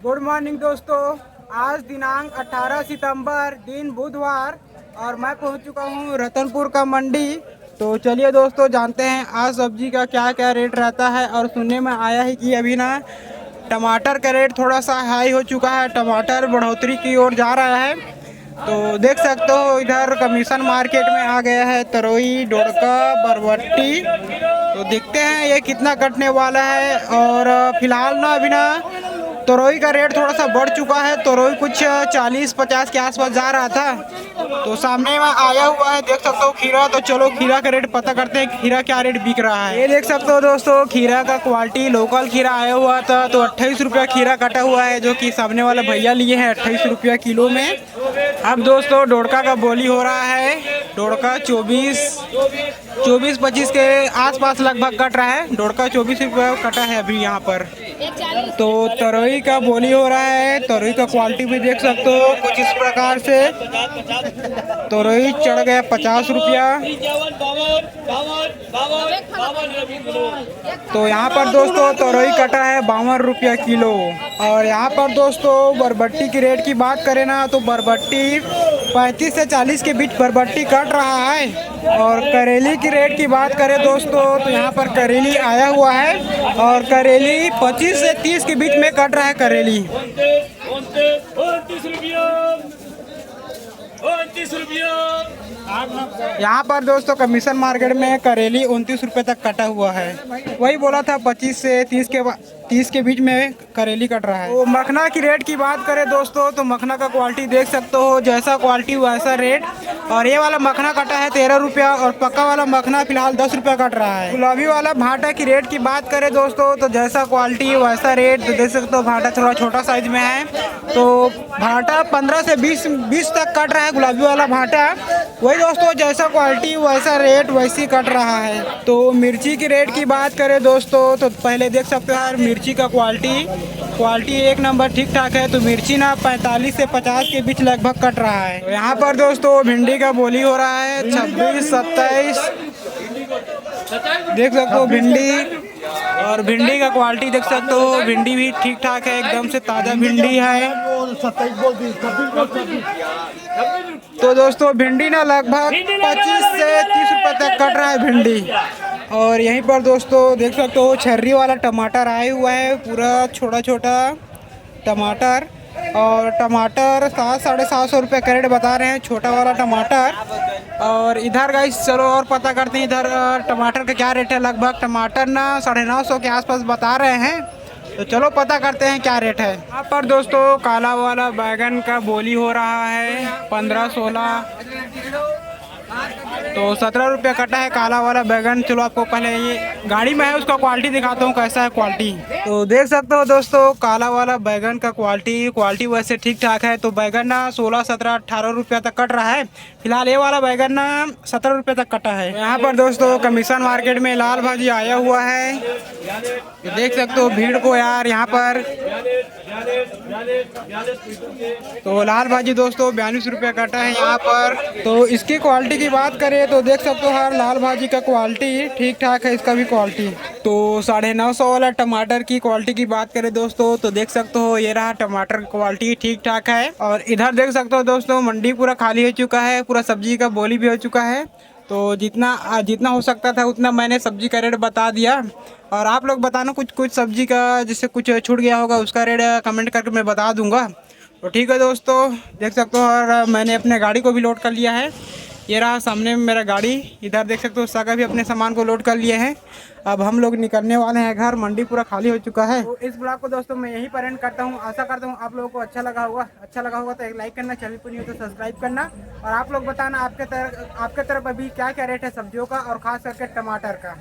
Good morning दोस्तों। आज दिनांक 18 सितंबर दिन बुधवार और मैं पहुंच चुका हूं रतनपुर का मंडी। तो चलिए दोस्तों जानते हैं आज सब्जी का क्या क्या रेट रहता है। और सुनने में आया है कि अभी ना टमाटर का रेट थोड़ा सा हाई हो चुका है, टमाटर बढ़ोतरी की ओर जा रहा है। तो देख सकते हो इधर कमीशन मार्केट में आ गया है तरोई, डोड़का, बरबट्टी। तो देखते हैं ये कितना कटने वाला है। और फिलहाल ना अभी ना तोरई का रेट थोड़ा सा बढ़ चुका है। तोरई कुछ 40-50 के आसपास जा रहा था। तो सामने में आया हुआ है, देख सकते हो खीरा। तो चलो खीरा का रेट पता करते हैं, खीरा क्या रेट बिक रहा है। ये देख सकते हो दोस्तों खीरा का क्वालिटी, लोकल खीरा आया हुआ था। तो 28 रुपया खीरा कटा हुआ है, जो कि सामने वाला भैया लिए हैं 28 रुपया किलो में। अब दोस्तों डोड़का का बोली हो रहा है। डोड़का 24-25 के आसपास लगभग कट रहा है। डोड़का 24 रुपया कटा है अभी यहाँ पर। तो तरोई का बोली हो रहा है। तरोई का क्वालिटी भी देख सकते हो कुछ इस प्रकार से। तरोई चढ़ गया 50 रुपया। तो यहाँ पर दोस्तों तरोई कटा है 52 रुपया किलो। और यहाँ पर दोस्तों बरबट्टी की रेट की बात करें ना, तो बरबट्टी 35 से 40 के बीच बरबट्टी कट रहा है। और करेली की रेट की बात करें दोस्तों, तो यहाँ पर करेली आया हुआ है और करेली 25 से 30 के बीच में कट रहा है करेली। 29 रुपया। यहाँ पर दोस्तों कमीशन मार्केट में करेली 29 रुपये तक कटा हुआ है। वही बोला था 25 से 30 के बीच में करेली कट रहा है। तो मखना की रेट की बात करें दोस्तों, तो मखना का क्वालिटी देख सकते हो, जैसा क्वालिटी वैसा रेट। और ये वाला मखना कटा है 13 रुपया और पक्का वाला मखना फिलहाल 10 रुपया कट रहा है। गुलाबी वाला भाटा की रेट की बात करें दोस्तों, तो जैसा क्वालिटी वैसा रेट। तो देख सकते हो भाटा थोड़ा छोटा साइज में है। तो भाटा 15 से 20 तक कट रहा है गुलाबी वाला भाटा। वही दोस्तों जैसा क्वालिटी वैसा रेट वैसी कट रहा है। तो मिर्ची की रेट की बात करें दोस्तों, तो पहले देख सकते हो यार मिर्ची का क्वालिटी एक नंबर ठीक ठाक है। तो मिर्ची ना 45 से 50 के बीच लगभग कट रहा है। तो यहाँ पर दोस्तों भिंडी का बोली हो रहा है 26-27। देख सकते हो भिंडी। और भिंडी का क्वालिटी देख सकते हो, भिंडी भी ठीक ठाक है, एकदम से ताज़ा भिंडी है। तो दोस्तों भिंडी ना लगभग 25 से 30 रुपये तक कट रहा है भिंडी। और यहीं पर दोस्तों देख सकते हो छर्री वाला टमाटर आया हुआ है, पूरा छोटा छोटा टमाटर। और टमाटर 700-750 रुपये कैरेट बता रहे हैं, छोटा वाला टमाटर। और इधर गाइस चलो और पता करते हैं इधर टमाटर का क्या रेट है। लगभग टमाटर ना 950 के आसपास बता रहे हैं। तो चलो पता करते हैं क्या रेट है। यहाँ पर दोस्तों काला वाला बैगन का बोली हो रहा है 15-16। तो 17 रुपया कटा है काला वाला बैगन। चलो आपको पहले ये गाड़ी में है उसका क्वालिटी दिखाता हूँ कैसा है क्वालिटी। तो देख सकते हो दोस्तों काला वाला बैगन का क्वालिटी वैसे ठीक ठाक है। तो बैगन ना 16, 17, 18 रुपया तक कट रहा है। फिलहाल ये वाला बैगन ना 17 रुपये तक कटा है। यहाँ पर दोस्तों कमीशन मार्केट में लाल भाजी आया हुआ है। तो देख सकते हो भीड़ को यार यहाँ पर। तो लाल भाजी दोस्तों 42 रुपया कटा है यहाँ पर। तो इसकी क्वालिटी की बात करें तो देख सकते हो हर लाल भाजी का क्वालिटी ठीक ठाक है, इसका भी क्वालिटी। तो 950 वाला टमाटर की क्वालिटी की बात करें दोस्तों, तो देख सकते हो ये रहा टमाटर क्वालिटी ठीक ठाक है। और इधर देख सकते हो दोस्तों मंडी पूरा खाली हो चुका है, पूरा सब्जी का बोली भी हो चुका है। तो जितना हो सकता था उतना मैंने सब्जी का रेट बता दिया। और आप लोग बताना कुछ सब्जी का जिससे कुछ छूट गया होगा उसका रेट कमेंट करके मैं बता दूंगा। तो ठीक है दोस्तों देख सकते हो। और मैंने अपने गाड़ी को भी लोड कर लिया है, ये रहा सामने में मेरा गाड़ी। इधर देख सकते हो सागा भी अपने सामान को लोड कर लिए हैं। अब हम लोग निकलने वाले हैं घर, मंडी पूरा खाली हो चुका है। तो इस ब्लॉग को दोस्तों मैं यहीं पर एंड करता हूँ। आशा करता हूँ आप लोगों को अच्छा लगा होगा तो एक लाइक करना, चैनल पर नहीं हो तो सब्सक्राइब करना। और आप लोग बताना आपके तरफ अभी क्या क्या रेट है सब्जियों का और खास करके टमाटर का।